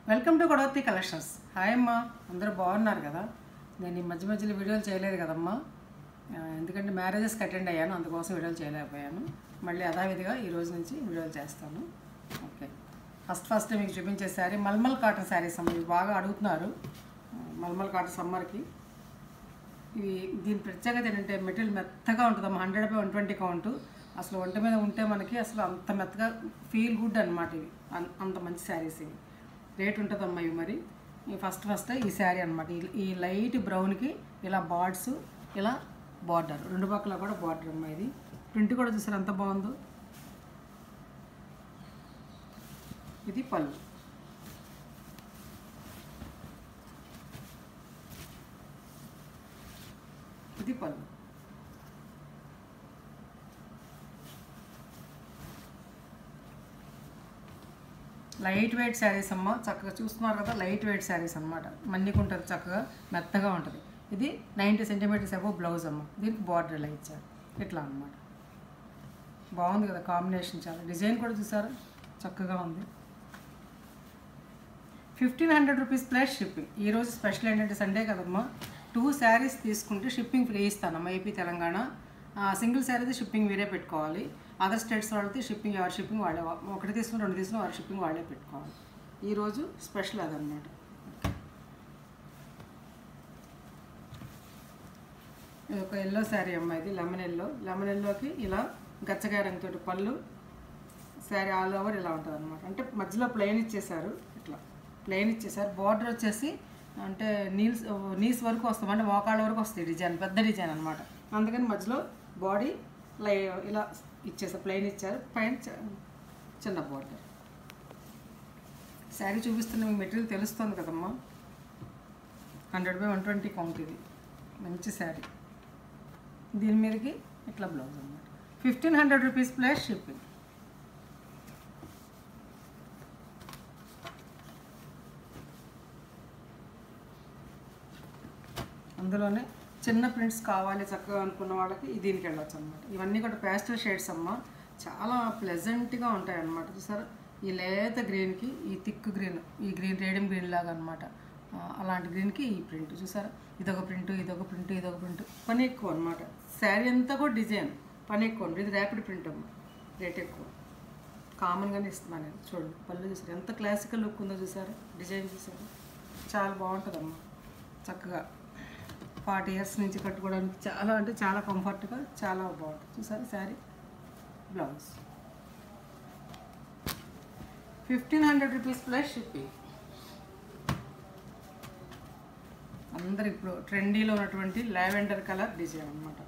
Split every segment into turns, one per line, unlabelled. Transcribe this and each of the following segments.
Welcome to Kodavathi collections. Hi అమ్మా, అందరూ బాగున్నారు కదా? నేను ఈ మధ్యలో వీడియోలు చేయలేదు కదమ్మా, ఎందుకంటే మ్యారేజెస్కి అటెండ్ అయ్యాను, అందుకోసం వీడియోలు చేయలేకపోయాను. మళ్ళీ యథావిధిగా ఈ రోజు నుంచి వీడియోలు చేస్తాను. ఓకే, ఫస్ట్ మీకు చూపించే శారీ మల్మల్ కాటన్ శారీస్ అమ్మ. ఇవి బాగా అడుగుతున్నారు, మల్మల్ కాటన్ సమ్మర్కి. ఇవి దీని ప్రత్యేకత ఏంటంటే మెటీరియల్ మెత్తగా ఉంటుందమ్మా. 100/120 కౌంటు. అసలు ఒంటి మీద ఉంటే మనకి అసలు అంత మెత్తగా ఫీల్ గుడ్ అనమాట. ఇవి అంత మంచి శారీస్. ఇవి రేట్ ఉంటుందమ్మా. ఇవి మరి ఫస్ట్ ఈ శారీ అనమాట. ఈ లైట్ బ్రౌన్కి ఇలా బార్డ్స్, ఇలా బార్డర్, రెండు పక్కల కూడా బార్డర్ అమ్మా. ఇది ప్రింట్ కూడా చూసారు ఎంత బాగుందో. ఇది పళ్ళు. ఇది పళ్ళు. లైట్ వెయిట్ శారీస్ అమ్మ. చక్కగా చూస్తున్నారు కదా, లైట్ వెయిట్ శారీస్ అనమాట. మన్నికుంటుంది, చక్కగా మెత్తగా ఉంటుంది. ఇది 90 సెంటీమీటర్స్ అబౌవ్ బ్లౌజ్ అమ్మ. దీనికి బార్డర్ ఇలా ఇచ్చారు, ఇట్లా అనమాట. బాగుంది కదా కాంబినేషన్. చాలా డిజైన్ కూడా చూసారు, చక్కగా ఉంది. 1500 రూపీస్ ప్లస్ షిప్పింగ్. ఈరోజు స్పెషల్ ఏంటంటే సండే కదమ్మా, 2 శారీస్ తీసుకుంటే షిప్పింగ్ ఫ్రీ ఇస్తానమ్మా. ఏపీ తెలంగాణ. సింగిల్ శారీది షిప్పింగ్ వేరే పెట్టుకోవాలి. అదర్ స్టేట్స్ వాళ్ళకి షిప్పింగ్, ఎవరి షిప్పింగ్ వాళ్ళే. ఒకటి తీసుకుని 2 తీసుకుని వారి షిప్పింగ్ వాళ్ళే పెట్టుకోవాలి. ఈరోజు స్పెషల్ అదనమాట. ఇది ఒక ఎల్లో శారీ అమ్మ. ఇది లెమన్ ఎల్లోకి ఇలా గచ్చకాయ రంగుతోటి పళ్ళు. శారీ ఆల్ ఓవర్ ఇలా ఉంటుంది అనమాట. అంటే మధ్యలో ప్లెయిన్ ఇచ్చేసారు, ఇట్లా ప్లెయిన్ ఇచ్చేసారు. బార్డర్ వచ్చేసి అంటే నీస్ వరకు వస్తాం, అంటే మోకాళ్ళ వరకు వస్తాయి. డిజైన్ పెద్ద డిజైన్ అనమాట. అందుకని మధ్యలో బాడీ ఇలా ఇచ్చేసారు, ప్లెయిన్ ఇచ్చారు. పైన చిన్న బార్డర్. శారీ చూపిస్తున్న మీకు మెటీరియల్ తెలుస్తుంది కదమ్మా. 100/120 కౌంట్. ఇది మంచి శారీ. దీని మీదకి ఇట్లా బ్లౌజ్ అన్నమాట. 1500 రూపీస్ ప్లస్ షిప్పింగ్. అందులోనే చిన్న ప్రింట్స్ కావాలి చక్కగా అనుకున్న వాళ్ళకి దీనికి వెళ్ళొచ్చు అనమాట. ఇవన్నీ కూడా ప్యాస్టల్ షేడ్స్ అమ్మ. చాలా ప్లెజెంట్గా ఉంటాయి అన్నమాట. చూసారా, ఈ లేత గ్రీన్కి ఈ థిక్ గ్రీన్, ఈ గ్రీన్ రేడియం గ్రీన్ లాగా అనమాట. అలాంటి గ్రీన్కి ఈ ప్రింట్ చూసారా. ఇదొక ప్రింట్, ఇదొక ప్రింట్, ఇదొక ప్రింట్. పని ఎక్కువ అనమాట. శారీ అంతా కూడా డిజైన్, పని ఎక్కువ ఉంటుంది. ఇది ర్యాపిడ్ ప్రింట్ అమ్మ, రేట్ ఎక్కువ. కామన్గానే ఇస్తున్నాను నేను. చూడండి పళ్ళు చూసారు ఎంత క్లాసికల్ లుక్ ఉందో చూసారా. డిజైన్ చూసారు, చాలా బాగుంటుందమ్మా. చక్కగా 40 ఇయర్స్ నుంచి కట్టుకోవడానికి చాలా అంటే చాలా కంఫర్ట్గా, చాలా బాగుంటుంది. చూసారు sari. Blouse 1500 rupees plus shipping. అందరు ఇప్పుడు ట్రెండీలో ఉన్నటువంటి లావెండర్ కలర్ డిజైన్ అనమాట.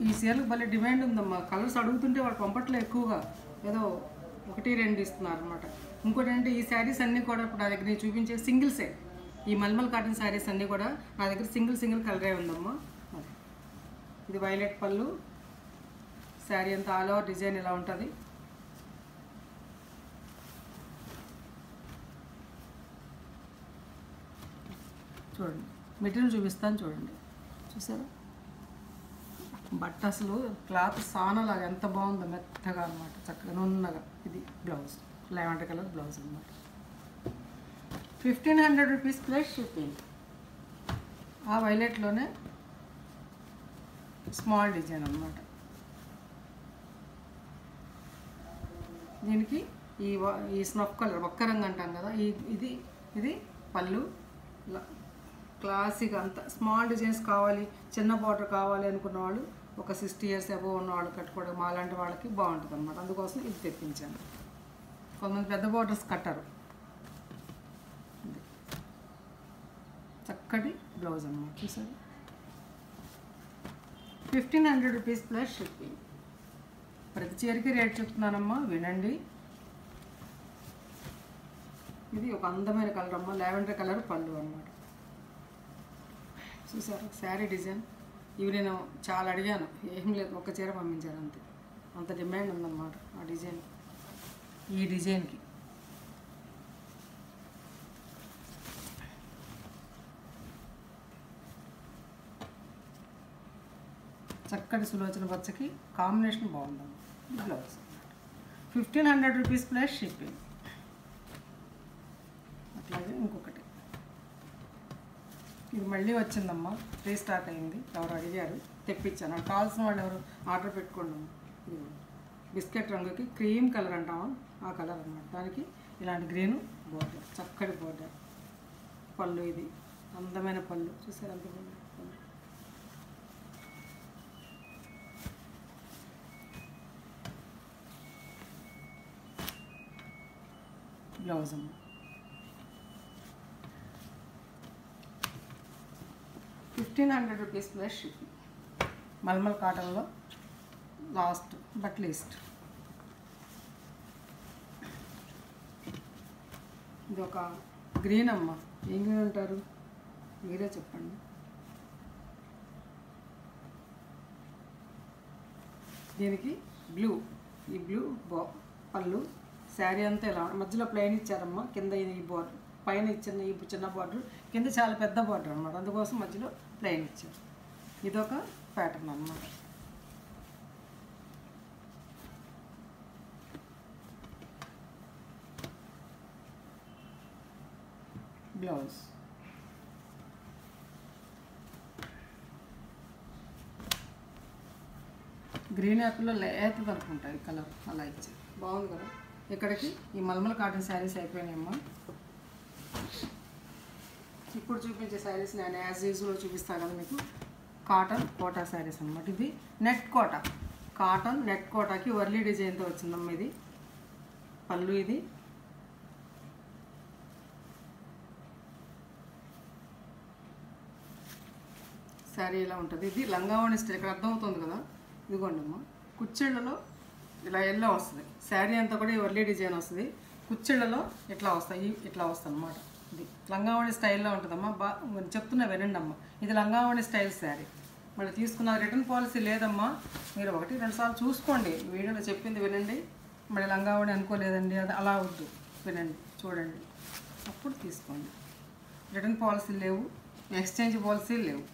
ఈ చీరలకు భలే డిమాండ్ ఉందమ్మా. కలర్స్ అడుగుతుంటే వాళ్ళు పంపట్లో ఎక్కువగా ఏదో 1-2 ఇస్తున్నారు అనమాట. ఇంకోటి అంటే ఈ శారీస్ అన్నీ కూడా ఇప్పుడు నా దగ్గర నేను చూపించే సింగిల్సే. ఈ మల్మల్ కాటన్ శారీస్ అన్నీ కూడా నా దగ్గర సింగిల్ కలరే ఉందమ్మా. ఇది వైలెట్ పళ్ళు. శారీ అంతా ఆల్ ఓవర్ డిజైన్ ఇలా ఉంటుంది. చూడండి మెటీరియల్ చూపిస్తాను చూడండి. చూసారా, బట్ట అసలు క్లాత్ సానలాగా ఎంత బాగుందో, మెత్తగా అనమాట, చక్కగా నున్నగా. ఇది బ్లౌజ్, లావెండర్ కలర్ బ్లౌజ్ అనమాట. 1500 రూపీస్ ప్లస్ షిప్పింగ్. ఆ వైలెట్లోనే స్మాల్ డిజైన్ అనమాట. దీనికి ఈ స్నఫ్ కలర్, ఒక్క రంగు అంటాం కదా, ఇది పళ్ళు. క్లాసిక్ అంతా స్మాల్ డిజైన్స్ కావాలి, చిన్న బార్డర్ కావాలి అనుకున్న వాళ్ళు, ఒక 60 ఇయర్స్ అబోవ్ ఉన్న వాళ్ళు కట్టుకోవడం మాలాంటి వాళ్ళకి బాగుంటుంది అనమాట. అందుకోసం ఇది తెప్పించాను. కొంతమంది పెద్ద బార్డర్స్ కట్టరు. చక్కటి బ్లౌజ్ అన్నమాట. చూసారు, 1500 రూపీస్ ప్లస్ షిప్పింగ్. ప్రతి చీరకి రేట్ చెప్తున్నానమ్మా, వినండి. ఇది ఒక అందమైన కలర్ అమ్మ, లావెండర్ కలర్ పళ్ళు అన్నమాట. చూసారు శారీ డిజైన్. ఇవి నేను చాలా అడిగాను, ఏం లేదు, ఒక చీర పంపించాను అంతే. అంత డిమాండ్ ఉందన్నమాట ఆ డిజైన్. ఈ డిజైన్కి చక్కటి సులోచన పచ్చకి కాంబినేషన్ బాగుందమ్మా. Blouse 1500 rupees plus shipping. అలాగే ఇంకొకటి ఇది మళ్ళీ వచ్చిందమ్మా, రీస్టార్ట్ అయింది. ఎవరు అడిగారు, తెప్పించాను. నాకు కావాల్సిన వాళ్ళు ఎవరు ఆర్డర్ పెట్టుకోండి. ఇది బిస్కెట్ రంగుకి క్రీమ్ కలర్ అంటామా, ఆ కలర్ అన్నమాట. దానికి ఇలాంటి గ్రీను బోర్డర్, చక్కటి బోర్డర్. పళ్ళు ఇది అందమైన పళ్ళు, చూసారు ఎంత బాగుంది పళ్ళు. బ్లౌజ్ అమ్మ. ₹1,500 ప్లస్ షిప్పింగ్. మల్మల్ కాటన్లో లాస్ట్ బట్ లీస్ట్. ఇది ఒక గ్రీన్ అమ్మ, ఏం గ్రీన్ అంటారు మీరే చెప్పండి. దీనికి బ్లూ, ఈ బ్లూ పళ్ళు. శారీ అంతా ఇలా మధ్యలో ప్లెయిన్ ఇచ్చారమ్మా, కింద ఈ బార్డర్, పైన ఇచ్చిన ఈ చిన్న బార్డర్, కింద చాలా పెద్ద బార్డర్ అనమాట, అందుకోసం మధ్యలో ప్లెయిన్ ఇచ్చారు. ఇదొక ప్యాటర్న్ అన్నమాట. బ్లౌజ్ గ్రీన్ యాపిల్లో లేతది అనుకుంటాయి కలర్, అలా ఇచ్చారు, బాగుంది కదా. ఇక్కడికి ఈ మల్మల్ కాటన్ శారీస్ అయిపోయినాయమ్మా. ఇప్పుడు చూపించే శారీస్ నేను యాజ్ యూజువల్ చూపిస్తాను కదా మీకు. కాటన్ కోటా శారీస్ అనమాట. ఇది నెట్ కోటా, కాటన్ నెట్ కోటాకి వర్లీ డిజైన్తో వచ్చిందమ్మా. ఇది పళ్ళు, ఇది శారీ ఇలా ఉంటుంది. ఇది లంగావణి స్టైల్, ఇక్కడ అర్థమవుతుంది కదా. ఇదిగోండి అమ్మ, కుచ్చిళ్ళలో ఇలా ఎల్లో వస్తుంది. శారీ అంతా కూడా ఈ వర్లీ డిజైన్ వస్తుంది. కుచ్చిళ్ళలో ఇట్లా వస్తాయి, ఇట్లా వస్తుంది అనమాట. ఇది లంగావణి స్టైల్లో ఉంటుందమ్మా. చెప్తున్నా వినండి అమ్మ, ఇది లంగావణి స్టైల్ శారీ. మళ్ళీ తీసుకున్న రిటర్న్ పాలసీ లేదమ్మా. మీరు 1-2 సార్లు చూసుకోండి, వీడియోలో చెప్పింది వినండి. మళ్ళీ లంగావణి అనుకోలేదండి అది అలా వద్దు, వినండి చూడండి అప్పుడు తీసుకోండి. రిటర్న్ పాలసీ లేవు, ఎక్స్చేంజ్ పాలసీ లేవు.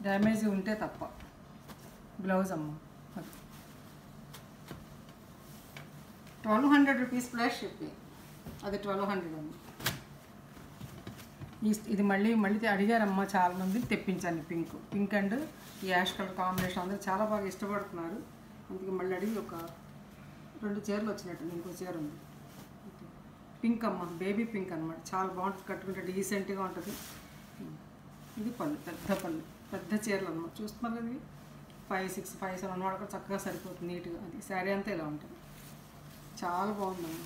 డ్యామేజ్ ఉంటే తప్ప. బ్లౌజ్ అమ్మ, అది ₹1,200 ప్లస్ షిప్పింగ్. అది 1,200 అమ్మ. ఇది మళ్ళీ అడిగారమ్మా చాలామంది, తెప్పించాను. పింక్ అండ్ ఈ యాష్ కలర్ కాంబినేషన్ అందరూ చాలా బాగా ఇష్టపడుతున్నారు. అందుకే మళ్ళీ అడిగి ఒక 2 చీరలు వచ్చినట్టు. ఇంకో చీర ఉంది పింక్ అమ్మ, బేబీ పింక్ అనమాట. చాలా బాగుంటుంది, కట్టుకుంటే డీసెంట్గా ఉంటుంది. ఇది పళ్ళు, పెద్ద పళ్ళు, పెద్ద చీరలు అన్నమాట. చూస్తున్నారు కదా, ఇవి 5, 6, 5, 7 వాడు కూడా చక్కగా సరిపోతుంది నీట్గా. అది శారీ అంతా ఇలా ఉంటుంది, చాలా బాగుందమ్మా.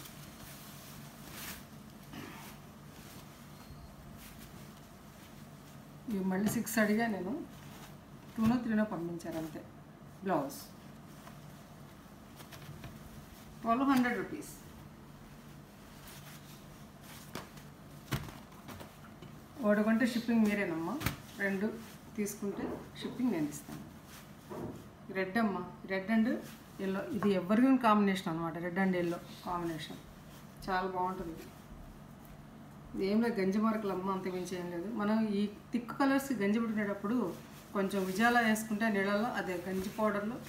ఇవి మళ్ళీ 6 అడిగా నేను, 2నో 3నో పంపించారు అంతే. బ్లౌజ్ ₹1,200. ఒకటి కొంటే షిప్పింగ్ మీరేనమ్మా, 2 తీసుకుంటే షిప్పింగ్ నేను ఇస్తాను. రెడ్ అమ్మ, రెడ్ అండ్ ఎల్లో, ఇది ఎవర్గ్రీన్ కాంబినేషన్ అనమాట. రెడ్ అండ్ ఎల్లో కాంబినేషన్ చాలా బాగుంటుంది. ఇది ఏం లేదు, గంజి మార్కులు అమ్మ, అంత మించి ఏం లేదు. మనం ఈ థిక్ కలర్స్ గంజి పెట్టుకునేటప్పుడు కొంచెం విజయాల వేసుకుంటే నీళ్ళల్లో, అదే గంజి పౌడర్లో,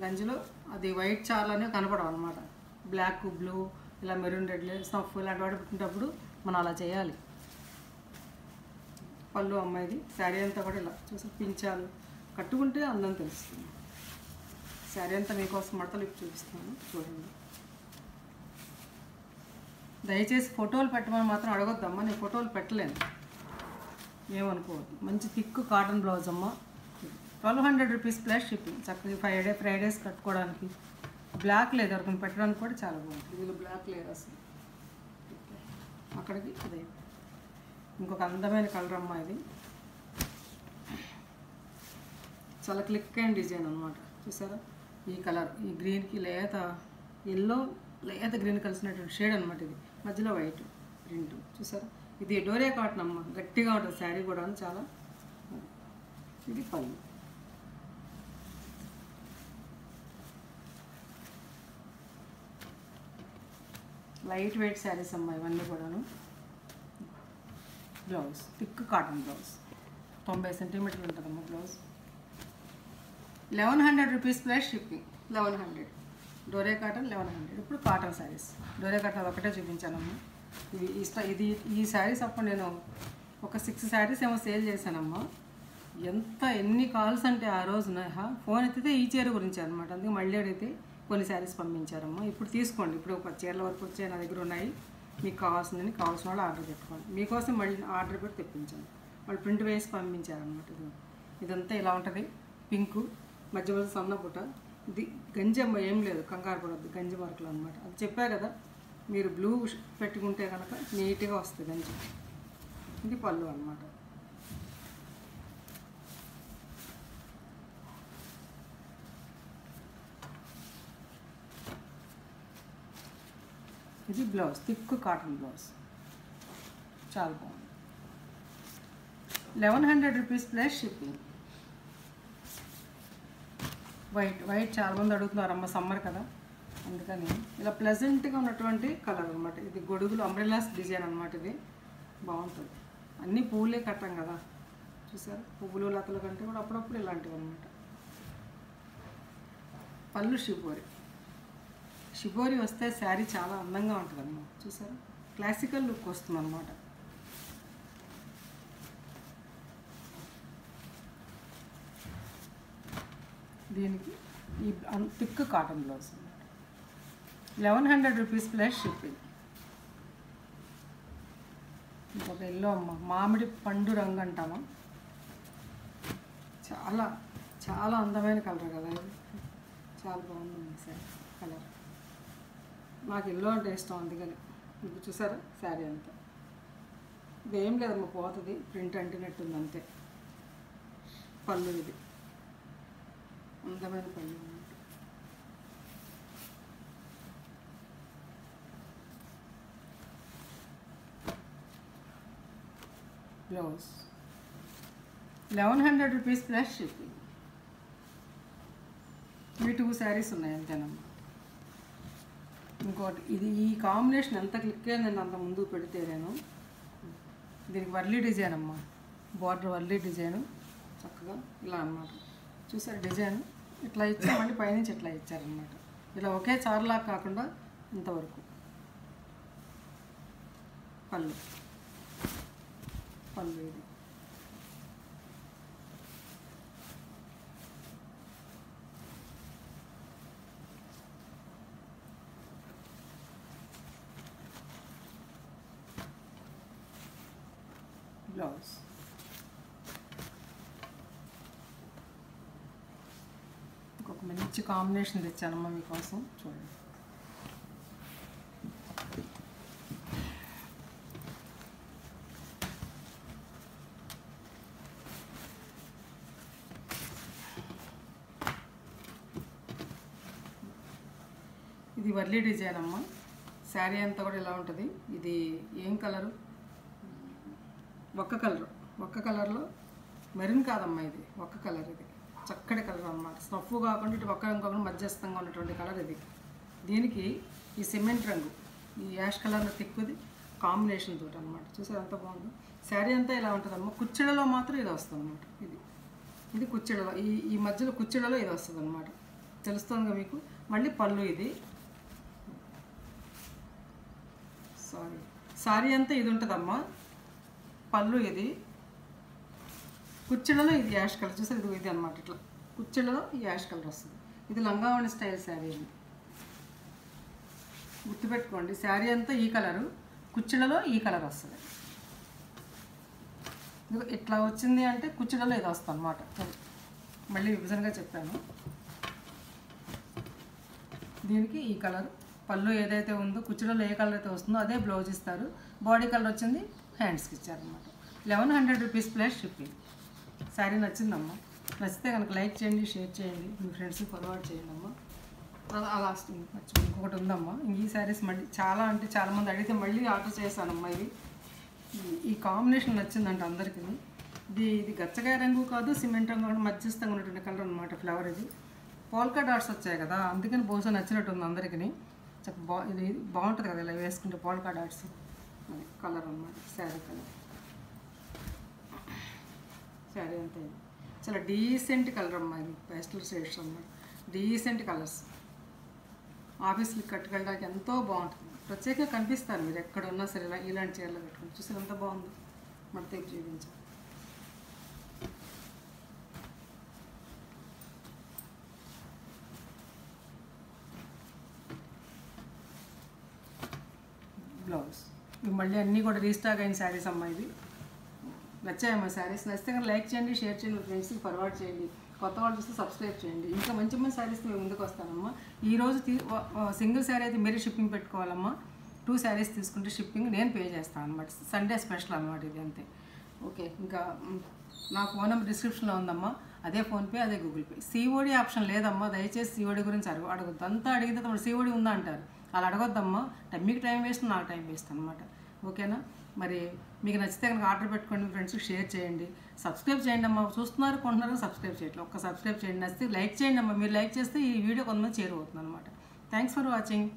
గంజిలో అది వైట్ చాలానే కనపడవు అనమాట. బ్లాక్, బ్లూ, ఇలా మెరూన్, రెడ్, స్నఫ్ ఇలాంటి వాటి పెట్టుకునేటప్పుడు మనం అలా చేయాలి. పళ్ళు అమ్మాయిది. శారీ అంతా కూడా ఇలా చూసి పించాలు కట్టుకుంటే అందం తెలుస్తుంది. శారీ అంతా మీకోసం మడతలు ఇప్పి చూపిస్తున్నాను, చూడండి. దయచేసి ఫోటోలు పెట్టమని మాత్రం అడగొద్దమ్మా, నేను ఫోటోలు పెట్టలేను, ఏమనుకోవద్దు. మంచి థిక్ కాటన్ బ్లౌజ్ అమ్మ. ₹1,200 ప్లస్ షిప్పింగ్. చక్కగా ఫ్రైడేస్ కట్టుకోవడానికి. బ్లాక్ లేదు, ఎవరికైనా పెట్టడానికి కూడా చాలా బాగుంటుంది. ఇందులో బ్లాక్ లేదు అసలు. అక్కడికి అదే ఇంకొక అందమైన కలర్ అమ్మ. ఇది చాలా క్లిక్ అండ్ డిజైన్ అనమాట. చూసారా, ఈ కలర్, ఈ గ్రీన్కి లేత ఎల్లో, లేత గ్రీన్ కలిసినటువంటి షేడ్ అనమాట. ఇది మధ్యలో వైట్ ప్రింట్ చూసారా. ఇది డోరియా కాటన్ అమ్మ, గట్టిగా ఉంటుంది శారీ కూడా చాలా. ఇది పళ్ళు. లైట్ వెయిట్ శారీస్ అమ్మ ఇవన్నీ కూడాను. బ్లౌజ్ థిక్ కాటన్ బ్లౌజ్, 90 సెంటీమీటర్లు ఉంటుందమ్మా బ్లౌజ్. ₹1,100 plus shipping. 1100 డోరే కాటన్ 1100. ఇప్పుడు కాటన్ శారీస్. డోరే కాటన్ ఒకటే చూపించానమ్మా. ఈ శారీస్ అప్పుడు నేను ఒక 6 శారీస్ ఏమో సేల్ చేశానమ్మా. ఎన్ని కాల్స్ అంటే ఆ రోజున ఫోన్ ఎత్తితే ఈ చీర గురించి అనమాట. అందుకే మళ్ళీ అడిగితే కొన్ని శారీస్ పంపించారమ్మా. ఇప్పుడు తీసుకోండి. ఇప్పుడు ఒక 10 చీరల వరకు వచ్చాయి నా దగ్గర ఉన్నాయి. మీకు కావాల్సిన వాళ్ళు ఆర్డర్ పెట్టుకోండి. మీకోసం మళ్ళీ ఆర్డర్ పెట్టి తెప్పించాను. వాళ్ళు ప్రింట్ వేసి పంపించారనమాట. ఇదంతా ఇలా ఉంటుంది. పింకు మధ్య మధ్య సన్నపుట. ఇది గంజి అమ్మ ఏం లేదు, కంగారు పడద్దు. గంజి వర్క్లు అనమాట. అది చెప్పా కదా, మీరు బ్లూ పెట్టుకుంటే కనుక నీట్గా వస్తుంది గంజి. ఇది పళ్ళు అనమాట. ఇది బ్లౌజ్, థిక్ కాటన్ బ్లౌజ్, చాలా బాగుంది. 1100 రూపీస్ ప్లస్ షిప్పింగ్. వైట్ చాలామంది అడుగుతున్నారు అమ్మ, సమ్మర్ కదా అందుకని. ఇలా ప్లెజెంట్గా ఉన్నటువంటి కలర్ అనమాట. ఇది గొడుగులు అంబ్రెల్లాస్ డిజైన్ అనమాట. ఇది బాగుంటుంది. అన్నీ పువ్వులే కట్టాం కదా, చూసారు, పువ్వులు లతల కంటే కూడా అప్పుడప్పుడు ఇలాంటివి అనమాట. పళ్ళు షిబోరి వస్తే శారీ చాలా అందంగా ఉంటుంది అన్నమాట. చూసారు, క్లాసికల్ లుక్ వస్తుంది అన్నమాట. దీనికి ఈ thick cotton blouse 1100 rupees plus shipping. ఇంకొక ఎల్లో అమ్మ, మామిడి పండు రంగు అంటామా, చాలా చాలా అందమైన కలర్ కదా ఇది. చాలా బాగుంది సార్ కలర్. నాకు ఎల్లో అంటే ఇష్టం, అందుకని. ఇప్పుడు చూసారా శారీ అంతా. ఇదేం లేదమ్మా, పోతుంది, ప్రింట్ అంటినట్టుంది అంతే. పళ్ళు ఇది అందమైన పళ్ళు అన్నమాట. Blouse 1100 rupees plus shipping. ఇవి 2 శారీస్ ఉన్నాయి అంతేనమ్మా. ఇంకోటి ఇది, ఈ కాంబినేషన్ ఎంత క్లిక్ అయిందండి అంత ముందు పెడితే నేను. దీనికి వర్లీ డిజైన్ అమ్మా, బార్డర్ వర్లీ డిజైను, చక్కగా ఇలా అన్నమాట. చూసారు డిజైన్ ఇట్లా ఇచ్చారు, మళ్ళీ పైనుంచి ఇట్లా ఇచ్చారనమాట. ఇలా ఒకే చార్లాగా కాకుండా ఇంతవరకు. పళ్ళు ఇది. బ్లౌజ్ ఇంకొక మంచి కాంబినేషన్ తెచ్చానమ్మా మీకోసం, చూడండి. ఇది వర్లీ డిజైన్ అమ్మ. శారీ అంతా కూడా ఇలా ఉంటుంది. ఇది ఏం కలరు, ఒక్క కలర్లో మెరూన్ కాదమ్మా, ఇది ఒక్క కలర్. ఇది చక్కటి కలర్ అన్నమాట. స్నఫ్ కాకుండా ఇటు ఒక్క ఇంకొక మధ్యస్థంగా ఉన్నటువంటి కలర్ ఇది. దీనికి ఈ సిమెంట్ రంగు, ఈ యాష్ కలర్లో తిక్కుది కాంబినేషన్ తోటి అనమాట. చూసారు ఎంత బాగుందో. శారీ అంతా ఇలా ఉంటుందమ్మా. కుచ్చిడలో మాత్రం ఇది వస్తుంది అనమాట. ఇది కుచ్చిడలో, ఈ మధ్యలో కుచ్చిడలో ఇది వస్తుంది అనమాట. తెలుస్తుందిగా మీకు. మళ్ళీ పళ్ళు ఇది. సారీ అంతా ఇది ఉంటుందమ్మా. పళ్ళు ఇది. కుచ్చిళ్ళలో ఇది యాష్ కలర్, చూసారు, ఇది అనమాట. ఇట్లా కుచ్చిళ్ళలో ఈ యాష్ కలర్ వస్తుంది. ఇది లంగావణి స్టైల్ శారీ అండి, గుర్తుపెట్టుకోండి. శారీ అంతా ఈ కలరు, కుచ్చిళ్ళలో ఈ కలర్ వస్తుంది. ఇట్లా వచ్చింది అంటే కుచ్చిళ్ళలో ఇది వస్తుంది అనమాట. మళ్ళీ విభజనగా చెప్పాను. దీనికి ఈ కలర్ పళ్ళు ఏదైతే ఉందో, కుచ్చిళ్ళలో ఏ కలర్ అయితే వస్తుందో అదే బ్లౌజ్ ఇస్తారు. బాడీ కలర్ వచ్చింది, హ్యాండ్స్కి ఇచ్చారనమాట. 1100 రూపీస్ ప్లస్ షిప్పింగ్. శారీ నచ్చిందమ్మా. నచ్చితే కనుక లైక్ చేయండి, షేర్ చేయండి, మీ ఫ్రెండ్స్కి ఫార్వర్డ్ చేయండి అమ్మా. లాస్ట్ ఇంకొకటి ఉందమ్మా. ఈ శారీస్ మళ్ళీ చాలా అంటే చాలామంది అడిగితే మళ్ళీ ఆర్డర్ చేశానమ్మా. ఈ కాంబినేషన్ నచ్చిందంట అందరికీ. ఇది గచ్చగాయ రంగు కాదు, సిమెంట్ రంగు కాదు, మధ్యస్థంగా ఉన్నటువంటి కలర్ అనమాట. ఫ్లవర్ ఇది. పోల్కా డాట్స్ వచ్చాయి కదా, అందుకని బహుశా నచ్చినట్టుంది అందరికీ. ఇది బాగుంటుంది కదా ఇలా వేసుకుంటే, పోల్కా డాట్స్ కలర్ అనమాట. శారీ కలర్, శారీ అంతా ఇది చాలా డీసెంట్ కలర్ అమ్మా. ఇది పేస్టల్ షేడ్స్ అన్నమాట, డీసెంట్ కలర్స్. ఆఫీస్కి కట్టుకెళ్ళడానికి ఎంతో బాగుంటుంది. ప్రత్యేకంగా కనిపిస్తారు మీరు ఎక్కడ ఉన్నా సరే. ఇలాంటి చీరలు కట్టుకుని చూసి ఎంత బాగుంది. మడతేపు చూపించాం. బ్లౌజ్ ఇవి మళ్ళీ అన్నీ కూడా రీస్టాక్ అయిన శారీస్ అమ్మా. ఇది నచ్చాయమ్మా శారీస్. నచ్చితే కానీ లైక్ చేయండి, షేర్ చేయండి, మీ ఫ్రెండ్స్కి ఫార్వర్డ్ చేయండి. కొత్త వాళ్ళు చూస్తే సబ్స్క్రైబ్ చేయండి. ఇంకా మంచి మంచి శారీస్ మేము ముందుకు వస్తానమ్మా. ఈరోజు సింగిల్ శారీ అయితే మీరే షిప్పింగ్ పెట్టుకోవాలమ్మా. 2 శారీస్ తీసుకుంటే షిప్పింగ్ నేను పే చేస్తాను అనమాట. సండే స్పెషల్ అనమాట ఇది, అంతే. ఓకే, ఇంకా నా ఫోన్ నెంబర్ డిస్క్రిప్షన్లో ఉందమ్మా. అదే ఫోన్పే, అదే గూగుల్ పే. సిఓడి ఆప్షన్ లేదమ్మా. దయచేసి సిఓడి గురించి అడగొద్దు. అంతా అడిగితే తమ సిఓడి ఉందా అంటారు. అలా అడగొద్దమ్మా. మీకు టైం వేస్ట్, నాకు టైం వేస్ట్ అనమాట. ఓకేనా? మరి మీకు నచ్చితే కనుక ఆర్డర్ పెట్టుకోండి, మీ ఫ్రెండ్స్కి షేర్ చేయండి, సబ్స్క్రైబ్ చేయండి అమ్మా. చూస్తున్నారు, కొంటున్నారు, సబ్స్క్రైబ్ చేయట్లేదు. ఒక్క సబ్స్క్రైబ్ చేయండి. నచ్చితే లైక్ చేయండి అమ్మా. మీరు లైక్ చేస్తే ఈ వీడియో కొంతమంది చేరువవుతుంది అనమాట. Thanks for watching.